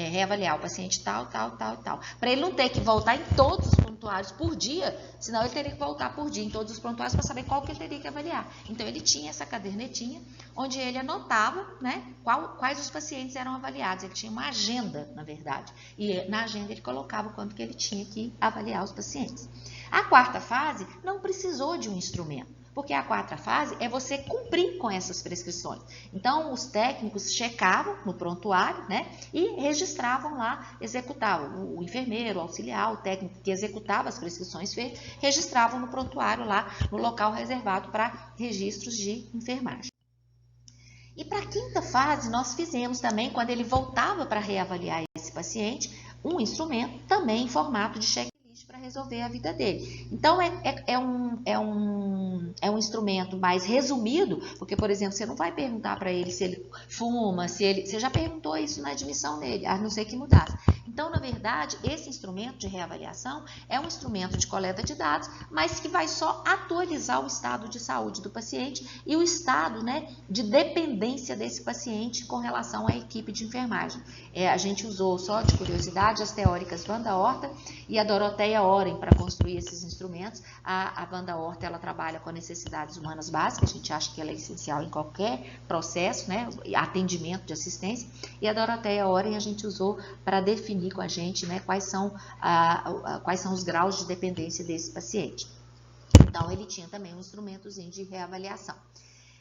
reavaliar o paciente tal. Para ele não ter que voltar em todos os prontuários por dia, senão ele teria que voltar por dia em todos os prontuários para saber qual que ele teria que avaliar. Então, ele tinha essa cadernetinha, onde ele anotava, né, quais os pacientes eram avaliados. Ele tinha uma agenda, na verdade. E na agenda ele colocava quanto que ele tinha que avaliar os pacientes. A quarta fase não precisou de um instrumento, porque a quarta fase é você cumprir com essas prescrições. Então, os técnicos checavam no prontuário, né, e registravam lá, executavam. O enfermeiro, o auxiliar, o técnico que executava as prescrições feitas, registravam no prontuário lá, no local reservado para registros de enfermagem. E para a quinta fase, nós fizemos também, quando ele voltava para reavaliar esse paciente, um instrumento também em formato de checklist para resolver a vida dele. Então, é um instrumento mais resumido, porque, por exemplo, você não vai perguntar para ele se ele fuma, você já perguntou isso na admissão dele, a não ser que mudasse. Então, na verdade, esse instrumento de reavaliação é um instrumento de coleta de dados, mas que vai só atualizar o estado de saúde do paciente e o estado, né, de dependência desse paciente com relação à equipe de enfermagem. A gente usou, só de curiosidade, as teóricas Wanda Horta e a Doroteia Oren para construir esses instrumentos. A Wanda Horta, ela trabalha com necessidades humanas básicas, a gente acha que ela é essencial em qualquer processo, né, atendimento de assistência, e a Doroteia Oren a gente usou para definir com a gente, né, quais são os graus de dependência desse paciente. Então, ele tinha também um instrumentozinho de reavaliação.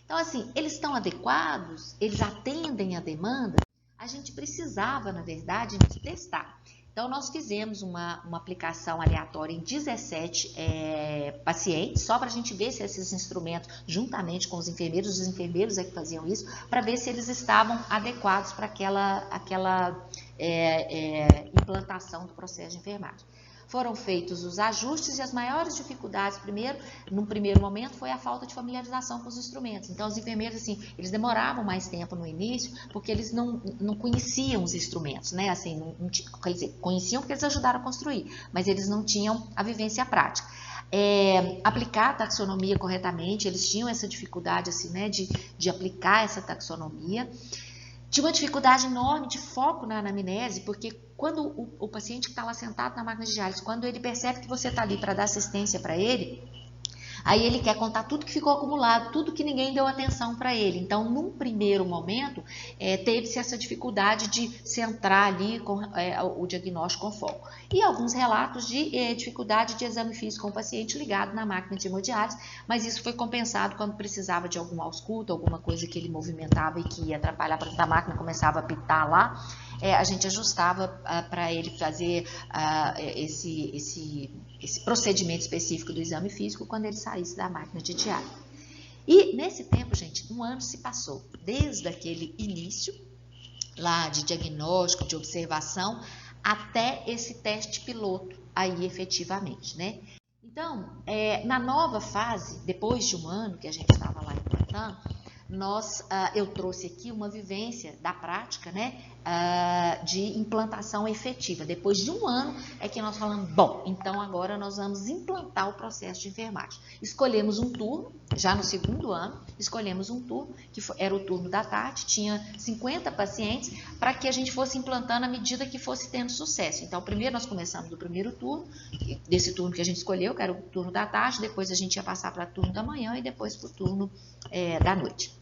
Então, assim, eles estão adequados? Eles atendem a demanda? A gente precisava, na verdade, de testar. Então, nós fizemos uma aplicação aleatória em 17 pacientes, só para a gente ver se esses instrumentos, juntamente com os enfermeiros é que faziam isso, para ver se eles estavam adequados para aquela implantação do processo de enfermagem. Foram feitos os ajustes e as maiores dificuldades, num primeiro momento, foi a falta de familiarização com os instrumentos. Então, os enfermeiros, assim, eles demoravam mais tempo no início, porque eles não conheciam os instrumentos, né? Assim, quer dizer, conheciam porque eles ajudaram a construir, mas eles não tinham a vivência prática. Aplicar a taxonomia corretamente, eles tinham essa dificuldade, assim, né, de aplicar essa taxonomia. Tinha uma dificuldade enorme de foco na anamnese, porque quando o paciente que está lá sentado na máquina de diálise, quando ele percebe que você está ali para dar assistência para ele, aí ele quer contar tudo que ficou acumulado, tudo que ninguém deu atenção para ele. Então, num primeiro momento, teve-se essa dificuldade de centrar ali com o diagnóstico com foco. E alguns relatos de dificuldade de exame físico com o paciente ligado na máquina de hemodiálise, mas isso foi compensado quando precisava de algum ausculto, alguma coisa que ele movimentava e que ia atrapalhar para que a máquina começava a apitar lá. A gente ajustava para ele fazer esse procedimento específico do exame físico quando ele saísse da máquina de diálise. E nesse tempo, gente, 1 ano se passou, desde aquele início lá de diagnóstico, de observação, até esse teste piloto aí efetivamente, né? Então, na nova fase, depois de 1 ano que a gente estava lá implantando, eu trouxe aqui uma vivência da prática, né, de implantação efetiva. Depois de 1 ano é que nós falamos, bom, então agora nós vamos implantar o processo de enfermagem. Escolhemos um turno, já no 2º ano, escolhemos um turno, que era o turno da tarde, tinha 50 pacientes, para que a gente fosse implantando à medida que fosse tendo sucesso. Então, primeiro nós começamos do primeiro turno, desse turno que a gente escolheu, que era o turno da tarde, depois a gente ia passar para o turno da manhã e depois para o turno da noite,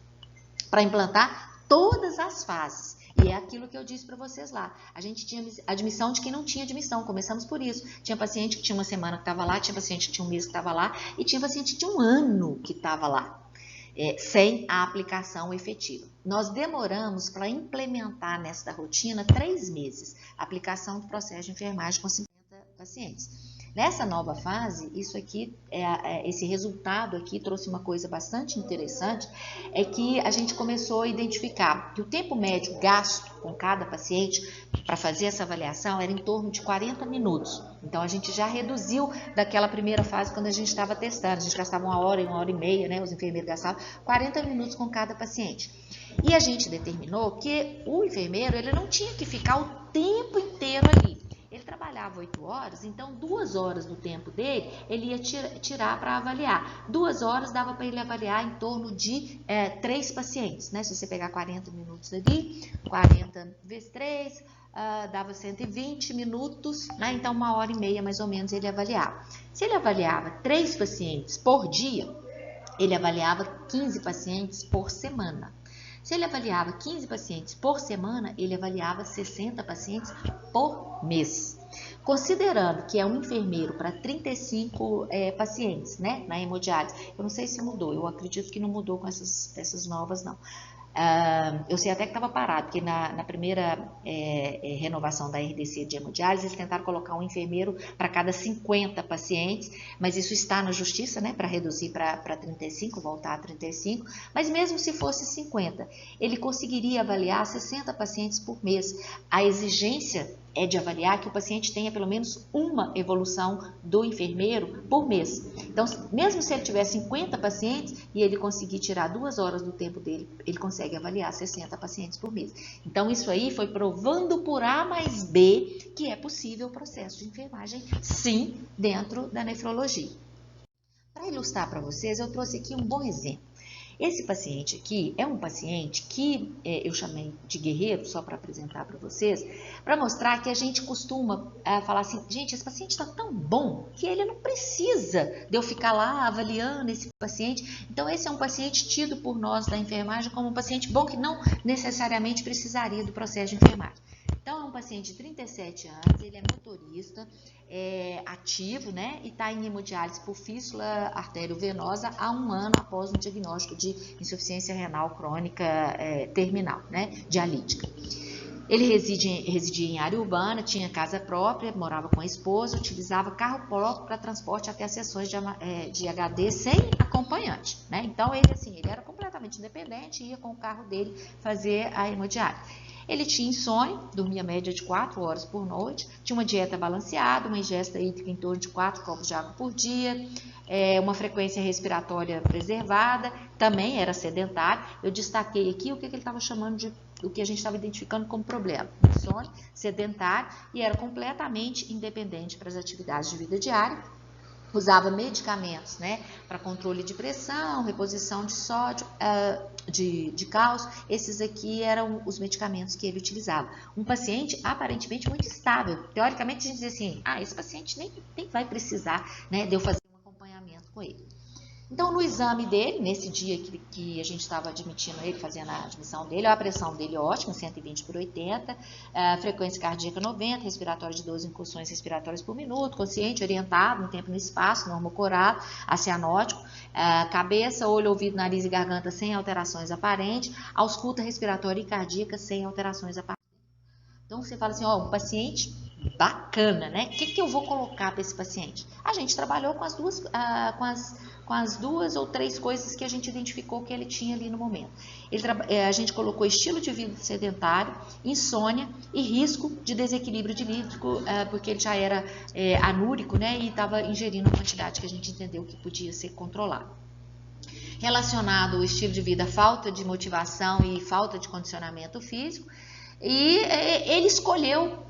para implantar todas as fases. E é aquilo que eu disse para vocês lá. A gente tinha admissão de quem não tinha admissão, começamos por isso. Tinha paciente que tinha 1 semana que estava lá, tinha paciente que tinha 1 mês que estava lá, e tinha paciente que tinha 1 ano que estava lá, sem a aplicação efetiva. Nós demoramos para implementar nesta rotina 3 meses, a aplicação do processo de enfermagem com 50 pacientes. Nessa nova fase, isso aqui, esse resultado aqui trouxe uma coisa bastante interessante, é que a gente começou a identificar que o tempo médio gasto com cada paciente para fazer essa avaliação era em torno de 40 minutos. Então, a gente já reduziu daquela primeira fase quando a gente estava testando. A gente gastava 1 hora e 1 hora e meia, né? Os enfermeiros gastavam 40 minutos com cada paciente. E a gente determinou que o enfermeiro, ele não tinha que ficar o tempo inteiro ali. Ele trabalhava 8 horas, então 2 horas do tempo dele, ele ia tirar para avaliar. 2 horas dava para ele avaliar em torno de 3 pacientes, né? Se você pegar 40 minutos ali, 40 vezes 3, dava 120 minutos, né? Então 1 hora e meia mais ou menos ele avaliava. Se ele avaliava 3 pacientes por dia, ele avaliava 15 pacientes por semana. Se ele avaliava 15 pacientes por semana, ele avaliava 60 pacientes por mês. Considerando que é um enfermeiro para 35 pacientes, né, na hemodiálise, eu não sei se mudou, eu acredito que não mudou com essas novas, não. Eu sei até que estava parado, porque na primeira renovação da RDC de hemodiálise, eles tentaram colocar um enfermeiro para cada 50 pacientes, mas isso está na justiça, né, para reduzir para 35, voltar a 35, mas mesmo se fosse 50, ele conseguiria avaliar 60 pacientes por mês. A exigência é de avaliar que o paciente tenha pelo menos uma evolução do enfermeiro por mês. Então, mesmo se ele tiver 50 pacientes e ele conseguir tirar 2 horas do tempo dele, ele consegue avaliar 60 pacientes por mês. Então, isso aí foi provando por A mais B que é possível o processo de enfermagem, sim, dentro da nefrologia. Para ilustrar para vocês, eu trouxe aqui um bom exemplo. Esse paciente aqui é um paciente que eu chamei de guerreiro, só para apresentar para vocês, para mostrar que a gente costuma falar assim, gente, esse paciente está tão bom que ele não precisa de eu ficar lá avaliando esse paciente. Então, esse é um paciente tido por nós da enfermagem como um paciente bom que não necessariamente precisaria do processo de enfermagem. Então, é um paciente de 37 anos, ele é motorista, ativo, né, e está em hemodiálise por fístula arteriovenosa há 1 ano após um diagnóstico de insuficiência renal crônica terminal, né, dialítica. Ele residia em área urbana, tinha casa própria, morava com a esposa, utilizava carro próprio para transporte até as sessões de HD sem acompanhante, né? Então, ele era completamente independente, ia com o carro dele fazer a hemodiálise. Ele tinha insônia, dormia média de 4 horas por noite, tinha uma dieta balanceada, uma ingesta hídrica em torno de 4 copos de água por dia, uma frequência respiratória preservada, também era sedentário. Eu destaquei aqui o que ele estava chamando de, o que a gente estava identificando como problema, insônia, sedentário, e era completamente independente para as atividades de vida diária. Usava medicamentos, né, para controle de pressão, reposição de sódio, de cálcio. Esses aqui eram os medicamentos que ele utilizava. Um paciente aparentemente muito estável. Teoricamente, a gente diz assim, esse paciente nem vai precisar, né, de eu fazer um acompanhamento com ele. Então, no exame dele, nesse dia que a gente estava admitindo ele, fazendo a admissão dele, a pressão dele ótima, 120/80, frequência cardíaca 90, respiratório de 12 incursões respiratórias por minuto, consciente, orientado, no tempo e no espaço, normocorado, acianótico, cabeça, olho, ouvido, nariz e garganta sem alterações aparentes, ausculta respiratória e cardíaca sem alterações aparentes. Então, você fala assim, um paciente bacana, né? O que eu vou colocar para esse paciente? A gente trabalhou com as duas ou três coisas que a gente identificou que ele tinha ali no momento. A gente colocou estilo de vida sedentário, insônia e risco de desequilíbrio de líquido, porque ele já era anúrico, né? E estava ingerindo uma quantidade que a gente entendeu que podia ser controlada. Relacionado ao estilo de vida, falta de motivação e falta de condicionamento físico. E ele escolheu,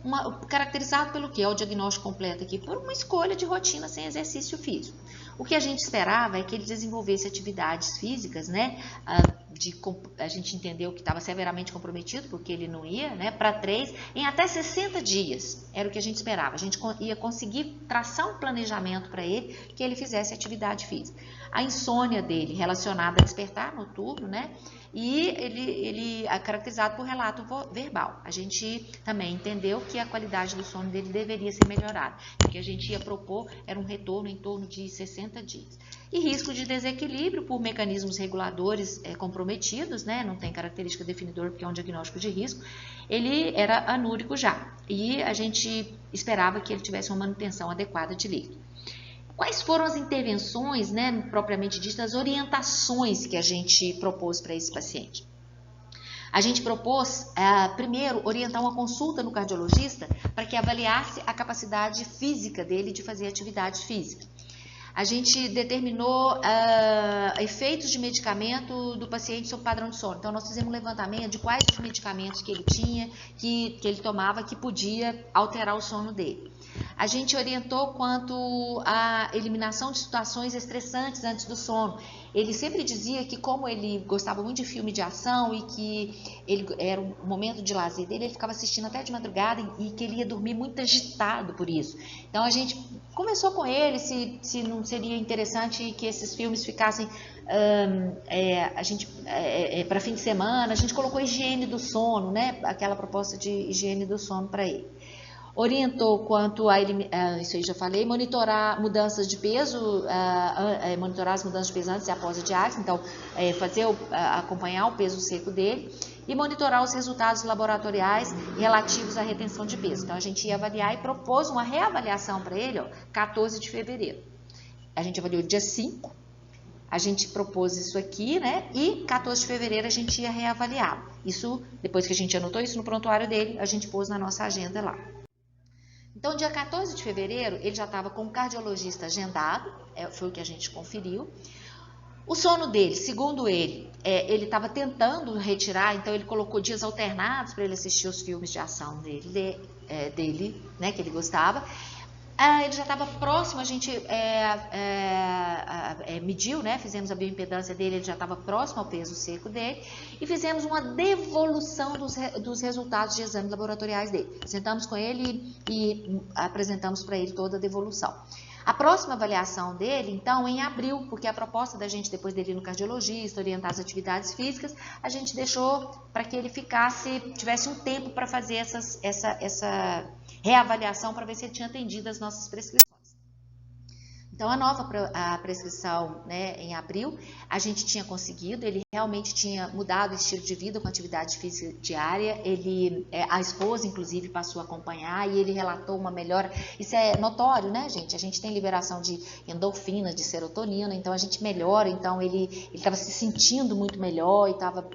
caracterizado pelo que? É o diagnóstico completo aqui, por uma escolha de rotina sem exercício físico. O que a gente esperava é que ele desenvolvesse atividades físicas, né? A gente entendeu que estava severamente comprometido, porque ele não ia, né? Para 3, em até 60 dias, era o que a gente esperava. A gente ia conseguir traçar um planejamento para ele, que ele fizesse atividade física. A insônia dele, relacionada a despertar noturno, né? E ele é caracterizado por relato verbal. A gente também entendeu que a qualidade do sono dele deveria ser melhorada. O que a gente ia propor era um retorno em torno de 60 dias. E risco de desequilíbrio por mecanismos reguladores comprometidos, né? Não tem característica definidora porque é um diagnóstico de risco. Ele era anúrico já e a gente esperava que ele tivesse uma manutenção adequada de líquido. Quais foram as intervenções, né, propriamente ditas, as orientações que a gente propôs para esse paciente? A gente propôs, primeiro, orientar uma consulta no cardiologista para que avaliasse a capacidade física dele de fazer atividade física. A gente determinou efeitos de medicamento do paciente sobre o padrão de sono. Então, nós fizemos um levantamento de quais os medicamentos que ele tinha, que ele tomava, que podia alterar o sono dele. A gente orientou quanto à eliminação de situações estressantes antes do sono. Ele sempre dizia que, como ele gostava muito de filme de ação e que ele era um momento de lazer dele, ele ficava assistindo até de madrugada e que ele ia dormir muito agitado por isso. Então, a gente conversou com ele se não seria interessante que esses filmes ficassem para fim de semana. A gente colocou higiene do sono, né? Aquela proposta de higiene do sono para ele. Orientou quanto a isso aí já falei, monitorar mudanças de peso, monitorar as mudanças de peso antes e após a diálise, então acompanhar o peso seco dele e monitorar os resultados laboratoriais relativos à retenção de peso. Então a gente ia avaliar e propôs uma reavaliação para ele, 14 de fevereiro. A gente avaliou dia 5, a gente propôs isso aqui, né? E 14 de fevereiro a gente ia reavaliar. Isso, depois que a gente anotou isso no prontuário dele, a gente pôs na nossa agenda lá. Então, dia 14 de fevereiro, ele já estava com o cardiologista agendado, foi o que a gente conferiu. O sono dele, segundo ele, ele estava tentando retirar, então ele colocou dias alternados para ele assistir os filmes de ação dele, né, que ele gostava. Ele já estava próximo, a gente mediu, né, fizemos a bioimpedância dele, ele já estava próximo ao peso seco dele e fizemos uma devolução dos resultados de exames laboratoriais dele. Sentamos com ele e apresentamos para ele toda a devolução. A próxima avaliação dele, então, em abril, porque a proposta da gente, depois dele ir no cardiologista, orientar as atividades físicas, a gente deixou para que ele tivesse um tempo para fazer essa reavaliação para ver se ele tinha atendido as nossas prescrições. Então, a prescrição, né, em abril, a gente tinha conseguido, ele realmente tinha mudado o estilo de vida com atividade física diária, a esposa, inclusive, passou a acompanhar e ele relatou uma melhora. Isso é notório, né, gente? A gente tem liberação de endorfina, de serotonina, então a gente melhora, então ele estava se sentindo muito melhor e estava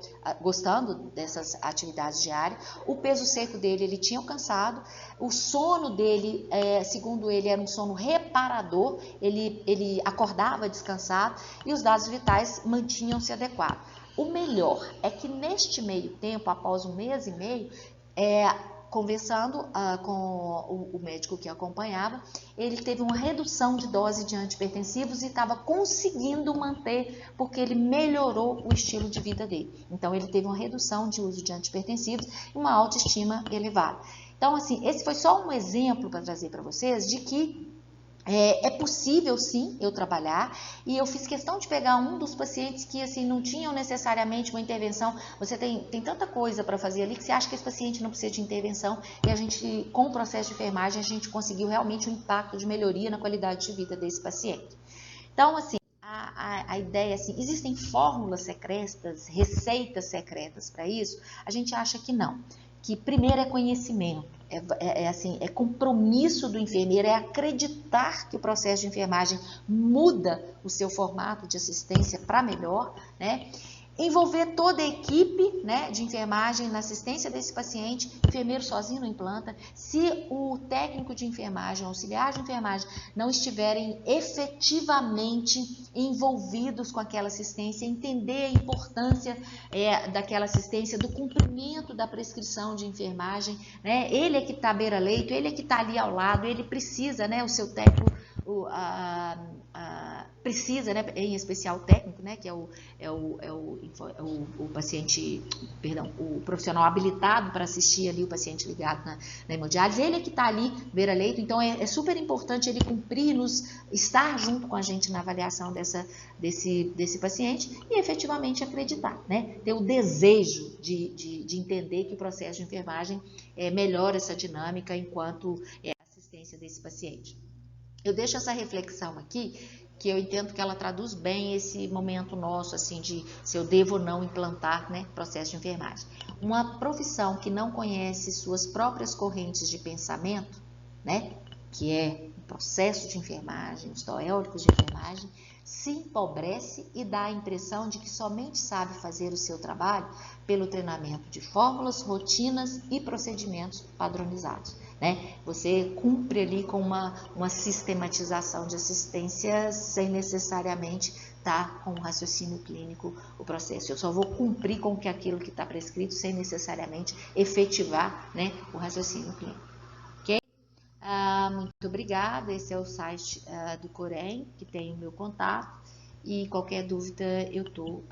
gostando dessas atividades diárias. O peso seco dele, ele tinha alcançado, o sono dele, segundo ele, era um sono reparador, ele acordava descansado e os dados vitais mantinham-se adequados. O melhor é que neste meio tempo, após um mês e meio, conversando com o médico que acompanhava, ele teve uma redução de dose de antihipertensivos e estava conseguindo manter, porque ele melhorou o estilo de vida dele. Então, ele teve uma redução de uso de antihipertensivos e uma autoestima elevada. Então, assim, esse foi só um exemplo para trazer para vocês de que é possível, sim, eu trabalhar, e eu fiz questão de pegar um dos pacientes que, assim, não tinham necessariamente uma intervenção. Você tem tanta coisa para fazer ali que você acha que esse paciente não precisa de intervenção, e a gente, com o processo de enfermagem, a gente conseguiu realmente um impacto de melhoria na qualidade de vida desse paciente. Então, assim, a ideia, assim, existem fórmulas secretas, receitas secretas para isso? A gente acha que não. Que primeiro é conhecimento. assim, é compromisso do enfermeiro, é acreditar que o processo de enfermagem muda o seu formato de assistência para melhor, né? Envolver toda a equipe, né, de enfermagem na assistência desse paciente. O enfermeiro sozinho não implanta. Se o técnico de enfermagem, o auxiliar de enfermagem, não estiverem efetivamente envolvidos com aquela assistência, entender a importância daquela assistência, do cumprimento da prescrição de enfermagem, né? Ele é que está à beira-leito, ele é que está ali ao lado, ele precisa, né, o seu técnico precisa, né, em especial o técnico, né, que é o paciente, perdão, o profissional habilitado para assistir ali o paciente ligado na hemodiálise, ele é que está ali beira-leito, então é super importante ele cumprir, estar junto com a gente na avaliação desse paciente e efetivamente acreditar, né, ter o desejo de entender que o processo de enfermagem melhora essa dinâmica enquanto assistência desse paciente. Eu deixo essa reflexão aqui, que eu entendo que ela traduz bem esse momento nosso, assim, de se eu devo ou não implantar, né, processo de enfermagem. Uma profissão que não conhece suas próprias correntes de pensamento, né, que é o processo de enfermagem, os teóricos de enfermagem, se empobrece e dá a impressão de que somente sabe fazer o seu trabalho pelo treinamento de fórmulas, rotinas e procedimentos padronizados, né? Você cumpre ali com uma sistematização de assistência sem necessariamente estar com o raciocínio clínico o processo. Eu só vou cumprir com aquilo que está prescrito sem necessariamente efetivar, né, o raciocínio clínico. Ok? Muito obrigada. Esse é o site do Corém, que tem o meu contato, e qualquer dúvida eu estou